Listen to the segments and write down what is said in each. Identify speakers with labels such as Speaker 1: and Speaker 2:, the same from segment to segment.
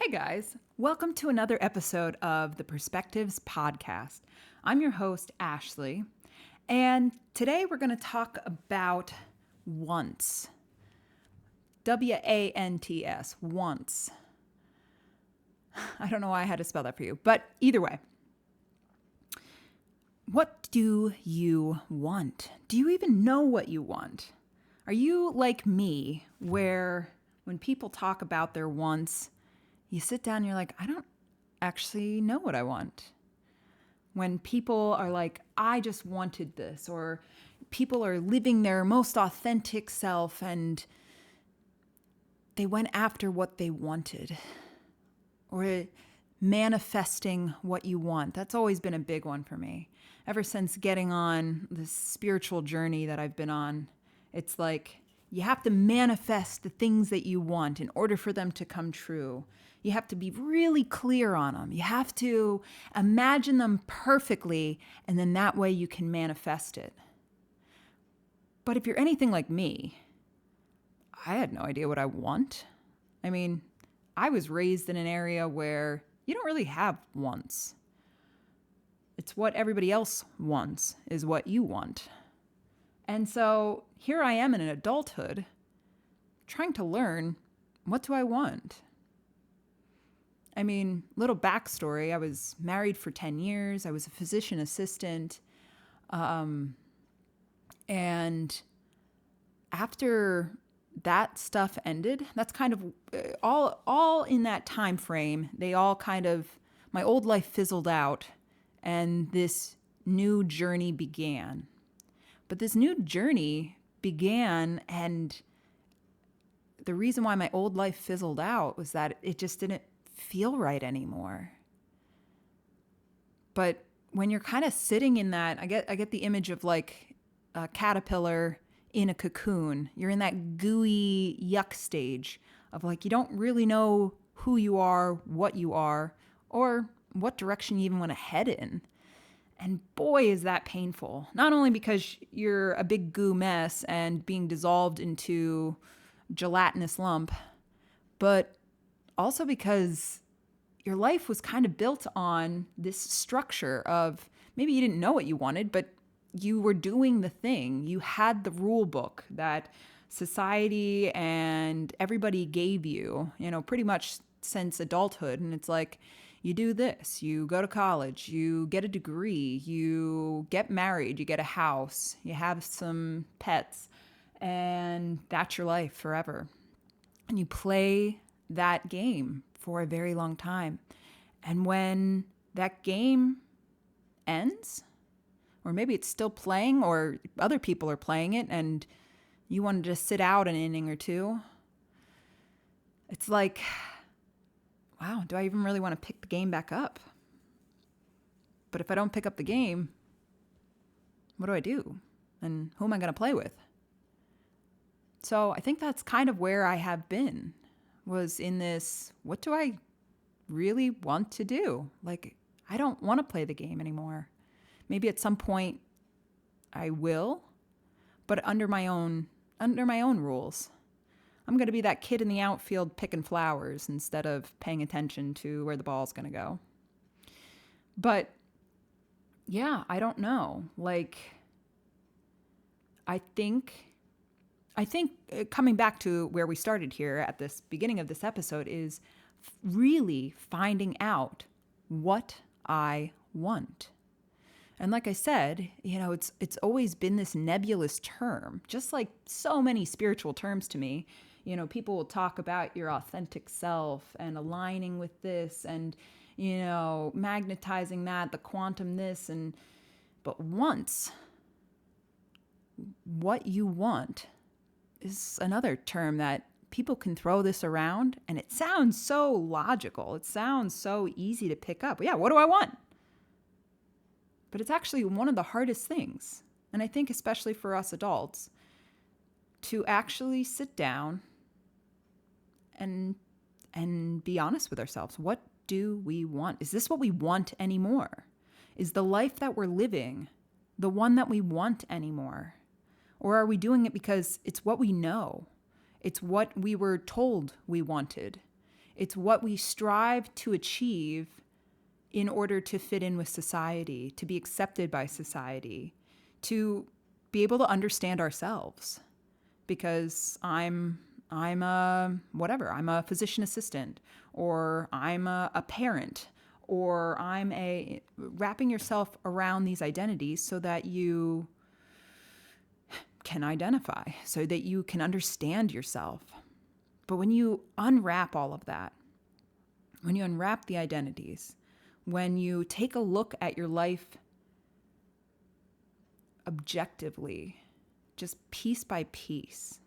Speaker 1: Hey guys, welcome to another episode of the Perspectives Podcast. I'm your host, Ashley, and today we're going to talk about once. W-A-N-T-S, once. I don't know why I had to spell that for you, but either way. What do you want? Do you even know what you want? Are you like me, where when people talk about their wants, you sit down and you're like, I don't actually know what I want. When people are like, I just wanted this, or people are living their most authentic self and they went after what they wanted, or manifesting what you want. That's always been a big one for me. Ever since getting on this spiritual journey that I've been on, it's like you have to manifest the things that you want in order for them to come true. You have to be really clear on them. You have to imagine them perfectly, and then that way you can manifest it. But if you're anything like me, I had no idea what I want. I mean, I was raised in an area where you don't really have wants. It's what everybody else wants is what you want. And so here I am in an adulthood trying to learn, what do I want? I mean, little backstory, I was married for 10 years. I was a physician assistant. And after that stuff ended, that's kind of all in that time frame. They all kind of, my old life fizzled out and this new journey began. But this new journey began, and the reason why my old life fizzled out was that it just didn't feel right anymore. But when you're kind of sitting in that, I get the image of like a caterpillar in a cocoon. You're in that gooey yuck stage of like, you don't really know who you are, or what direction you even want to head in. And boy, is that painful. Not only because you're a big goo mess and being dissolved into gelatinous lump, but also because your life was kind of built on this structure of maybe you didn't know what you wanted, but you were doing the thing. You had the rule book that society and everybody gave you, pretty much since adulthood. And it's like, you do this, you go to college, you get a degree, you get married, you get a house, you have some pets, and that's your life forever. And you play that game for a very long time. And when that game ends, or maybe it's still playing, or other people are playing it, and you want to just sit out an inning or two, it's like, wow, do I even really want to pick the game back up? But if I don't pick up the game, what do I do? And who am I going to play with? So I think that's kind of where I have been, was in this, what do I really want to do? Like, I don't want to play the game anymore. Maybe at some point I will, but under my own rules. I'm going to be that kid in the outfield picking flowers instead of paying attention to where the ball's going to go. But yeah, I don't know. Like, I think coming back to where we started here at this beginning of this episode is really finding out what I want. And like I said, it's always been this nebulous term, just like so many spiritual terms to me. People will talk about your authentic self and aligning with this and, magnetizing that, the quantum this, but once, what you want is another term that people can throw this around, and it sounds so logical. It sounds so easy to pick up. Yeah, what do I want? But it's actually one of the hardest things. And I think especially for us adults, to actually sit down and be honest with ourselves. What do we want? Is this what we want anymore? Is the life that we're living the one that we want anymore? Or are we doing it because it's what we know? It's what we were told we wanted. It's what we strive to achieve in order to fit in with society, to be accepted by society, to be able to understand ourselves. Because I'm a whatever, I'm a physician assistant, or I'm a parent, or I'm a wrapping yourself around these identities so that you can identify, so that you can understand yourself. But when you unwrap all of that, when you unwrap the identities, when you take a look at your life objectively, just piece by piece,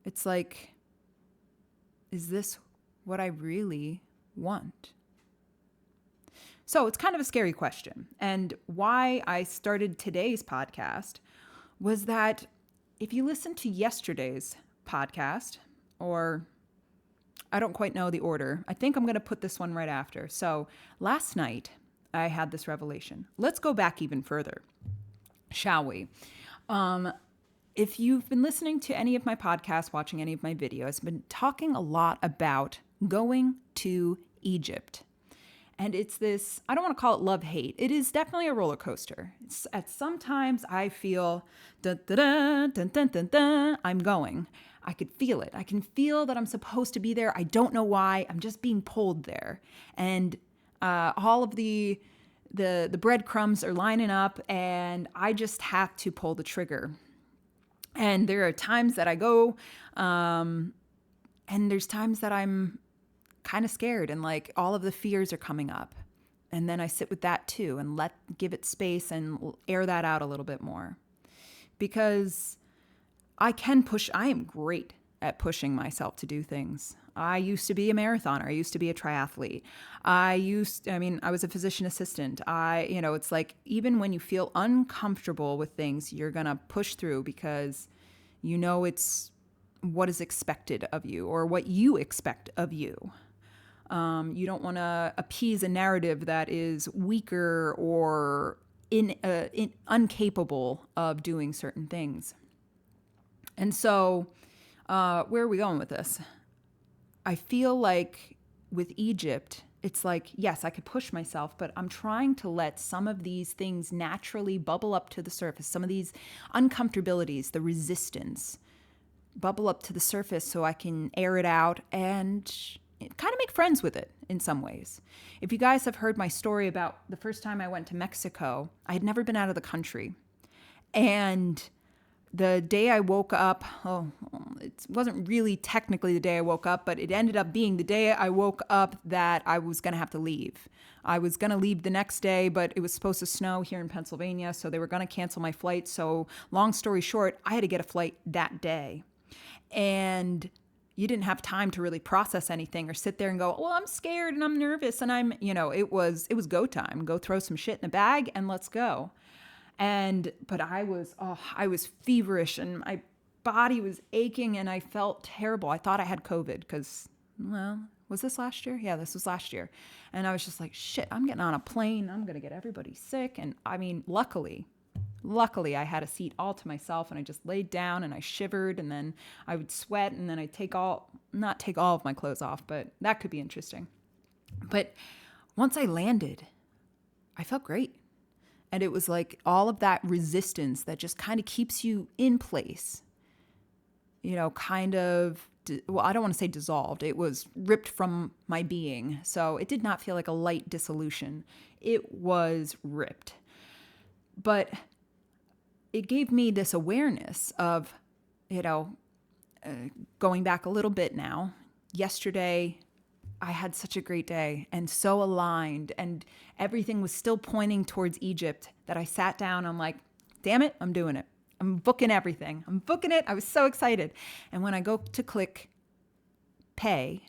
Speaker 1: it's like, is this what I really want? So it's kind of a scary question. And why I started today's podcast was that if you listen to yesterday's podcast, or I don't quite know the order, I think I'm going to put this one right after. So last night I had this revelation. Let's go back even further, shall we? If you've been listening to any of my podcasts, watching any of my videos, I've been talking a lot about going to Egypt. And it's this, I don't want to call it love-hate. It is definitely a roller coaster. At sometimes I feel, dun, dun, dun, dun, dun, dun, dun, I'm going. I could feel it. I can feel that I'm supposed to be there. I don't know why. I'm just being pulled there. And all of the breadcrumbs are lining up, and I just have to pull the trigger. And there are times that I go, and there's times that I'm kind of scared and like all of the fears are coming up. And then I sit with that too and give it space and air that out a little bit more. Because I am great at pushing myself to do things. I used to be a marathoner. I used to be a triathlete. I was a physician assistant. It's like, even when you feel uncomfortable with things, you're going to push through because you know it's what is expected of you or what you expect of you. You don't want to appease a narrative that is weaker or incapable of doing certain things. And so, where are we going with this? I feel like with Egypt, it's like, yes, I could push myself, but I'm trying to let some of these things naturally bubble up to the surface. Some of these uncomfortabilities, the resistance, bubble up to the surface so I can air it out and kind of make friends with it in some ways. If you guys have heard my story about the first time I went to Mexico, I had never been out of the country. And the day I woke up, it wasn't really technically the day I woke up, but it ended up being the day I woke up that I was going to have to leave. I was going to leave the next day, but it was supposed to snow here in Pennsylvania, so they were going to cancel my flight. So long story short, I had to get a flight that day. And you didn't have time to really process anything or sit there and go, well, I'm scared and I'm nervous. And it was go time. Go throw some shit in a bag and let's go. But I was feverish and my body was aching and I felt terrible. I thought I had COVID because, was this last year? Yeah, this was last year. And I was just like, shit, I'm getting on a plane. I'm going to get everybody sick. And luckily I had a seat all to myself and I just laid down and I shivered and then I would sweat and then I'd not take all of my clothes off, but that could be interesting. But once I landed, I felt great. And it was like all of that resistance that just kind of keeps you in place, kind of, I don't want to say dissolved. It was ripped from my being. So it did not feel like a light dissolution. It was ripped. But it gave me this awareness of, going back a little bit now. Yesterday, I had such a great day and so aligned and everything was still pointing towards Egypt that I sat down. I'm like, damn it, I'm doing it. I'm booking everything. I'm booking it. I was so excited. And when I go to click pay,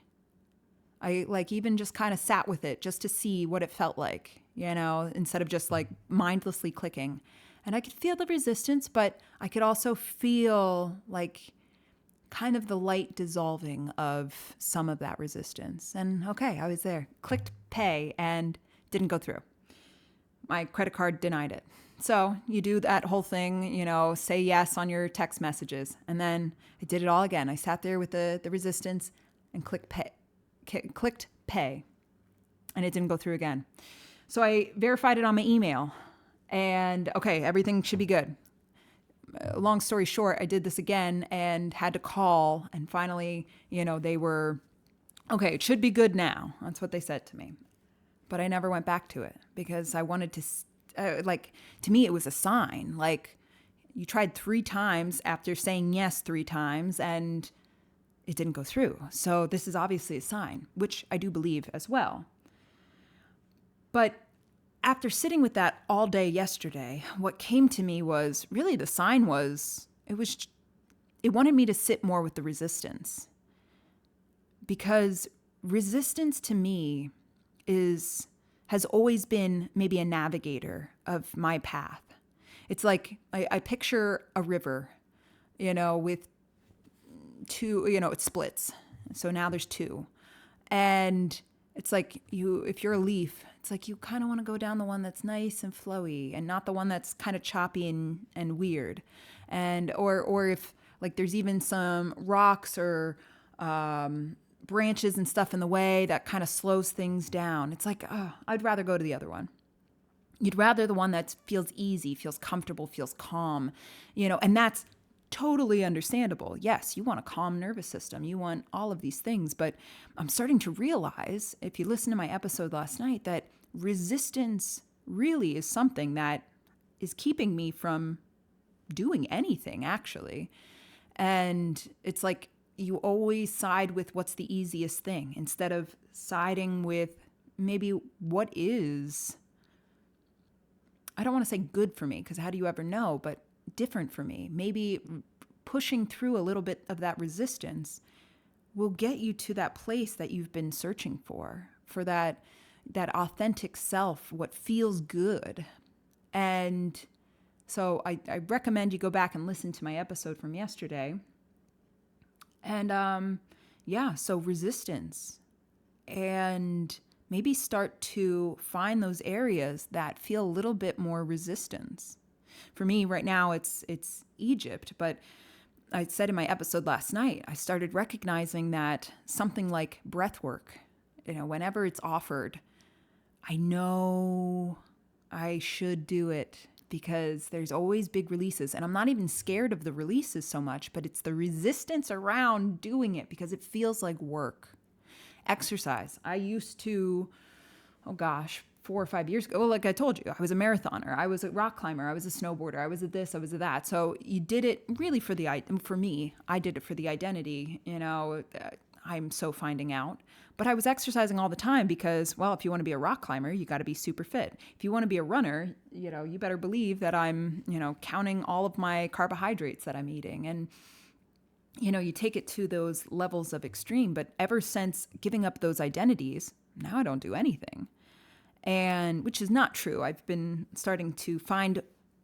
Speaker 1: I even just kind of sat with it just to see what it felt like, instead of just like mindlessly clicking. And I could feel the resistance, but I could also feel like kind of the light dissolving of some of that resistance. And okay, I was there, clicked pay and didn't go through. My credit card denied it. So you do that whole thing, say yes on your text messages. And then I did it all again. I sat there with the resistance and clicked pay. clicked pay, and it didn't go through again. So I verified it on my email, and okay, everything should be good. Long story short, I did this again and had to call, and finally, they were, okay, it should be good now. That's what they said to me. But I never went back to it because I wanted to, to me, it was a sign. Like, you tried 3 times after saying yes 3 times and it didn't go through. So this is obviously a sign, which I do believe as well. But after sitting with that all day yesterday, what came to me was really the sign was, it wanted me to sit more with the resistance. Because resistance to me has always been maybe a navigator of my path. It's like I picture a river, with 2, it splits. So now there's 2. And it's like if you're a leaf, it's like you kind of want to go down the one that's nice and flowy and not the one that's kind of choppy and weird. And or if like there's even some rocks or branches and stuff in the way that kind of slows things down. It's like, I'd rather go to the other one. You'd rather the one that feels easy, feels comfortable, feels calm, and that's totally understandable. Yes, you want a calm nervous system. You want all of these things. But I'm starting to realize, if you listen to my episode last night, that resistance really is something that is keeping me from doing anything, actually. And it's like you always side with what's the easiest thing instead of siding with maybe what is, I don't want to say good for me, because how do you ever know, but different for me. Maybe pushing through a little bit of that resistance will get you to that place that you've been searching for that authentic self, what feels good. And so I recommend you go back and listen to my episode from yesterday. And so resistance. And maybe start to find those areas that feel a little bit more resistance. For me right now, it's Egypt, but I said in my episode last night, I started recognizing that something like breath work, whenever it's offered, I know I should do it because there's always big releases. And I'm not even scared of the releases so much, but it's the resistance around doing it because it feels like work. Exercise. I used to, 4 or 5 years ago, well, like I told you, I was a marathoner, I was a rock climber, I was a snowboarder, I was a this, I was a that. So you did it really for me, I did it for the identity, I'm so finding out. But I was exercising all the time because, well, if you want to be a rock climber, you got to be super fit. If you want to be a runner, you better believe that I'm, counting all of my carbohydrates that I'm eating. And you take it to those levels of extreme, but ever since giving up those identities, now I don't do anything. And which is not true. I've been starting to find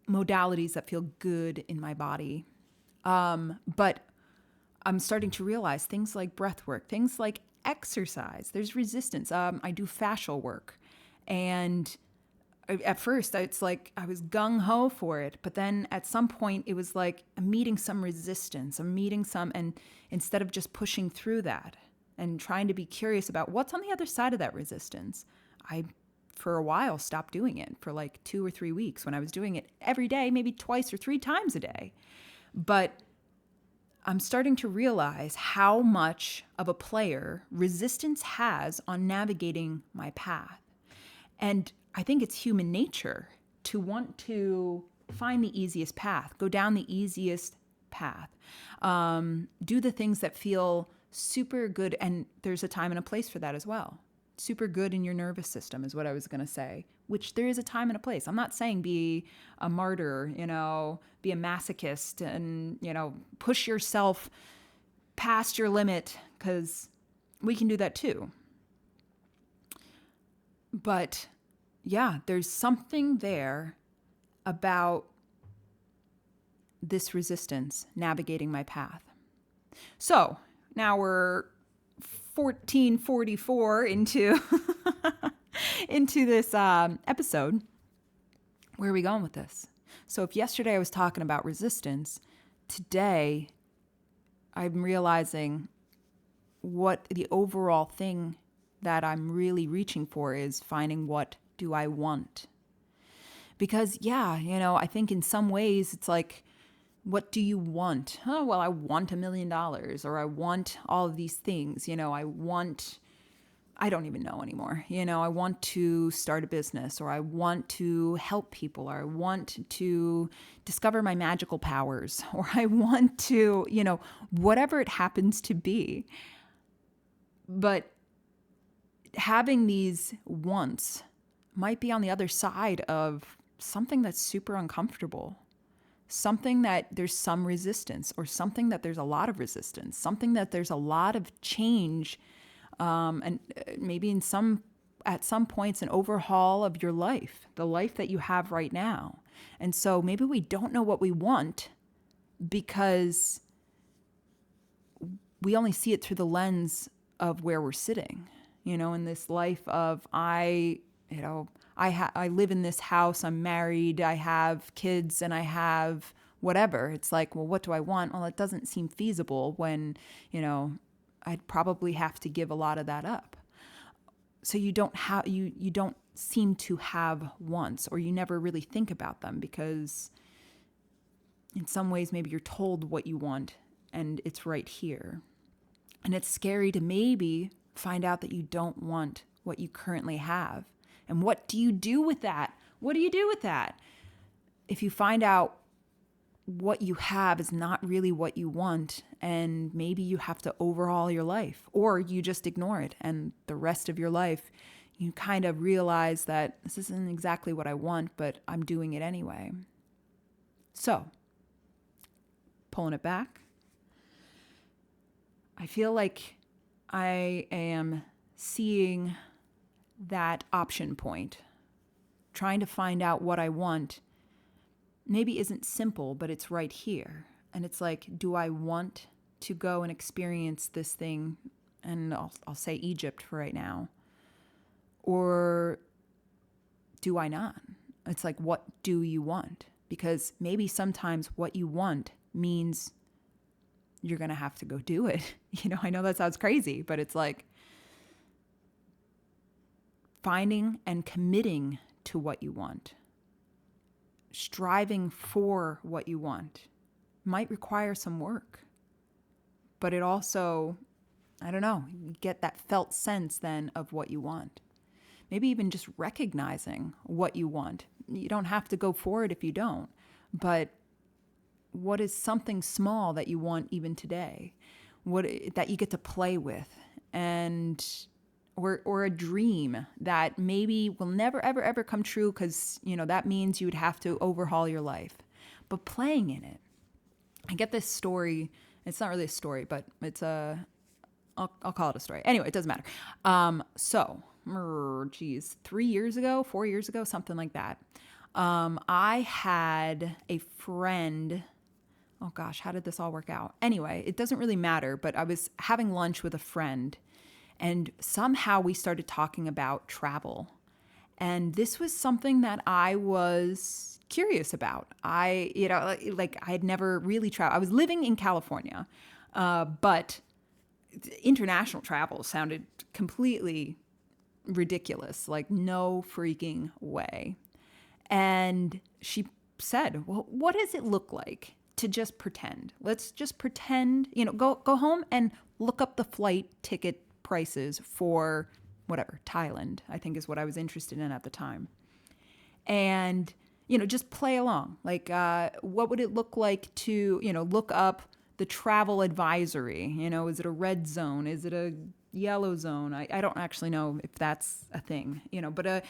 Speaker 1: modalities that feel good in my body. But I'm starting to realize things like breath work, things like exercise, there's resistance. I do fascial work. And at first, it's like I was gung-ho for it. But then at some point, it was like I'm meeting some resistance. And instead of just pushing through that and trying to be curious about what's on the other side of that resistance, I, for a while, stopped doing it for like 2 or 3 weeks when I was doing it every day, maybe twice or 3 times a day. But I'm starting to realize how much of a player resistance has on navigating my path. And I think it's human nature to want to find the easiest path, go down the easiest path, do the things that feel super good. And there's a time and a place for that as well. Super good in your nervous system is what I was going to say, which there is a time and a place. I'm not saying be a martyr, be a masochist and, push yourself past your limit, because we can do that too. But yeah, there's something there about this resistance navigating my path. So now we're 1444 into this episode. Where are we going with this? So if yesterday I was talking about resistance, today I'm realizing what the overall thing that I'm really reaching for is finding what do I want. Because, yeah, I think in some ways it's like, what do you want? Oh, well, I want $1 million, or I want all of these things. I don't even know anymore. I want to start a business, or I want to help people, or I want to discover my magical powers, or I want to, whatever it happens to be. But having these wants might be on the other side of something that's super uncomfortable, something that there's some resistance, or something that there's a lot of resistance, something that there's a lot of change, and maybe at some points, an overhaul of your life, the life that you have right now. And so maybe we don't know what we want because we only see it through the lens of where we're sitting, in this life of I live in this house, I'm married, I have kids, and I have whatever. It's like, well, what do I want? Well, it doesn't seem feasible when, I'd probably have to give a lot of that up. So you don't seem to have wants, or you never really think about them, because in some ways maybe you're told what you want and it's right here. And it's scary to maybe find out that you don't want what you currently have. And what do you do with that? What do you do with that? If you find out what you have is not really what you want, and maybe you have to overhaul your life, or you just ignore it, and the rest of your life you kind of realize that this isn't exactly what I want, but I'm doing it anyway. So, pulling it back, I feel like I am seeing that option point, trying to find out what I want maybe isn't simple, but it's right here. And it's like, do I want to go and experience this thing? And I'll say Egypt for right now. Or do I not? It's like, what do you want? Because maybe sometimes what you want means you're going to have to go do it. I know that sounds crazy, but it's like finding and committing to what you want. Striving for what you want might require some work, but it also, I don't know, you get that felt sense then of what you want. Maybe even just recognizing what you want. You don't have to go for it if you don't, but what is something small that you want even today? What that you get to play with, and or a dream that maybe will never, ever, ever come true because, that means you would have to overhaul your life. But playing in it. I get this story. It's not really a story, but it's I'll call it a story. Anyway, it doesn't matter. 4 years ago, something like that. I had a friend. Oh gosh, how did this all work out? Anyway, it doesn't really matter, but I was having lunch with a friend, and somehow we started talking about travel. And this was something that I was curious about. I had never really traveled. I was living in California, but international travel sounded completely ridiculous, like no freaking way. And she said, well, what does it look like to just pretend? Let's just pretend, go home and look up the flight ticket prices for whatever, Thailand, I think is what I was interested in at the time. And, just play along. Like, what would it look like to, look up the travel advisory? Is it a red zone? Is it a yellow zone? I don't actually know if that's a thing, but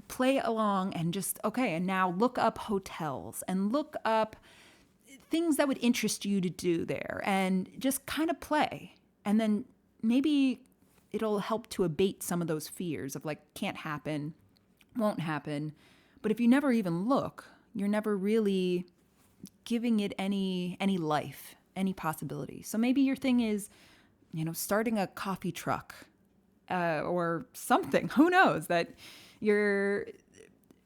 Speaker 1: play along and just, okay, and now look up hotels and look up things that would interest you to do there, and just kind of play. And then maybe it'll help to abate some of those fears of like, can't happen, won't happen. But if you never even look, you're never really giving it any life, any possibility. So maybe your thing is, starting a coffee truck or something. Who knows? That you're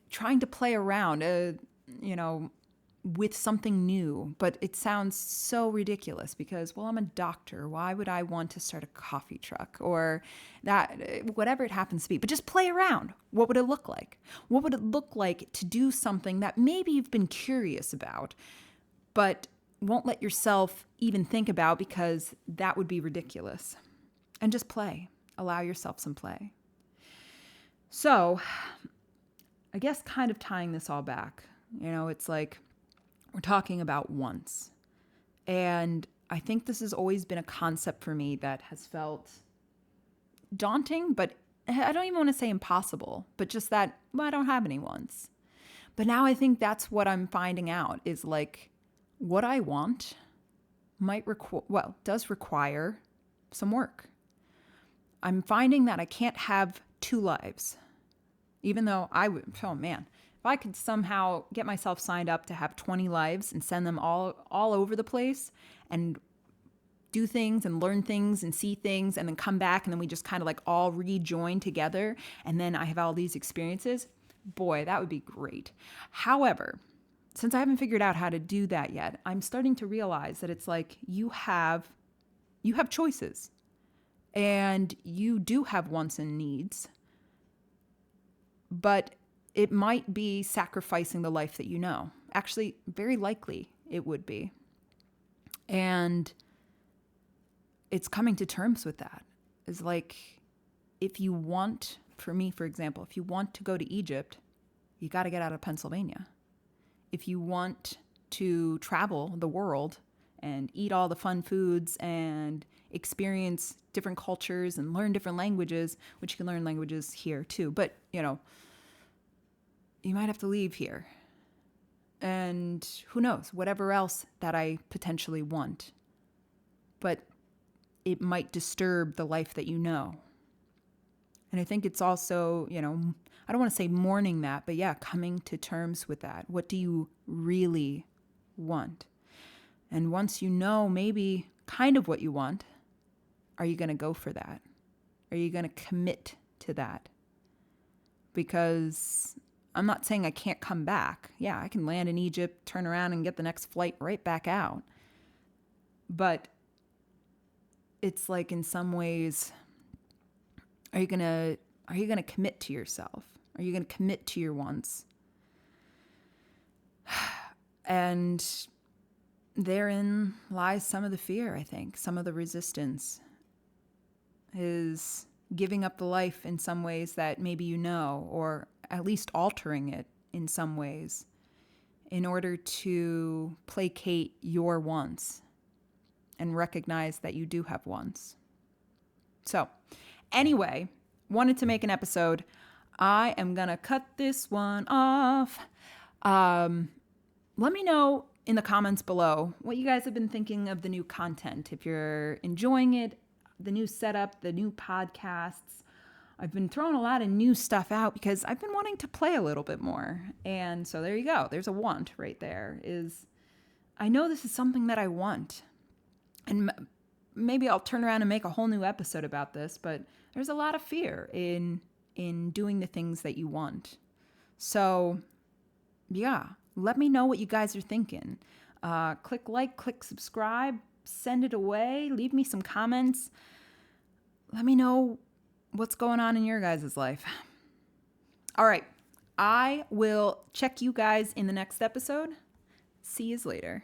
Speaker 1: trying to play around, with something new, but it sounds so ridiculous because, well, I'm a doctor. Why would I want to start a coffee truck or that, whatever it happens to be? But just play around. What would it look like? What would it look like to do something that maybe you've been curious about, but won't let yourself even think about because that would be ridiculous? And just play. Allow yourself some play. So, I guess kind of tying this all back, it's like, we're talking about once. And I think this has always been a concept for me that has felt daunting, but I don't even want to say impossible, but just that, well, I don't have any once. But now I think that's what I'm finding out is like what I want does require some work. I'm finding that I can't have two lives, even though if I could somehow get myself signed up to have 20 lives and send them all over the place and do things and learn things and see things and then come back and then we just kind of like all rejoin together and then I have all these experiences, boy, that would be great. However, since I haven't figured out how to do that yet, I'm starting to realize that it's like you have choices and you do have wants and needs, but it might be sacrificing the life that you know. Actually, very likely it would be. And it's coming to terms with that. It's like, if you want, for me, for example, if you want to go to Egypt, you got to get out of Pennsylvania. If you want to travel the world and eat all the fun foods and experience different cultures and learn different languages, which you can learn languages here too, but you might have to leave here. And who knows, whatever else that I potentially want. But it might disturb the life that you know. And I think it's also, I don't want to say mourning that, but yeah, coming to terms with that. What do you really want? And once you know maybe kind of what you want, are you going to go for that? Are you going to commit to that? Because I'm not saying I can't come back. Yeah, I can land in Egypt, turn around and get the next flight right back out. But it's like in some ways, are you gonna commit to yourself? Are you gonna commit to your wants? And therein lies some of the fear, I think. Some of the resistance is giving up the life in some ways that maybe or at least altering it in some ways in order to placate your wants and recognize that you do have wants. So anyway, wanted to make an episode. I am going to cut this one off. Let me know in the comments below what you guys have been thinking of the new content. If you're enjoying it, the new setup, the new podcasts. I've been throwing a lot of new stuff out because I've been wanting to play a little bit more. And so there you go. There's a want right there. I know this is something that I want. And maybe I'll turn around and make a whole new episode about this, but there's a lot of fear in doing the things that you want. So yeah, let me know what you guys are thinking. Click like, click subscribe, send it away, leave me some comments. Let me know what's going on in your guys' life. All right. I will check you guys in the next episode. See you later.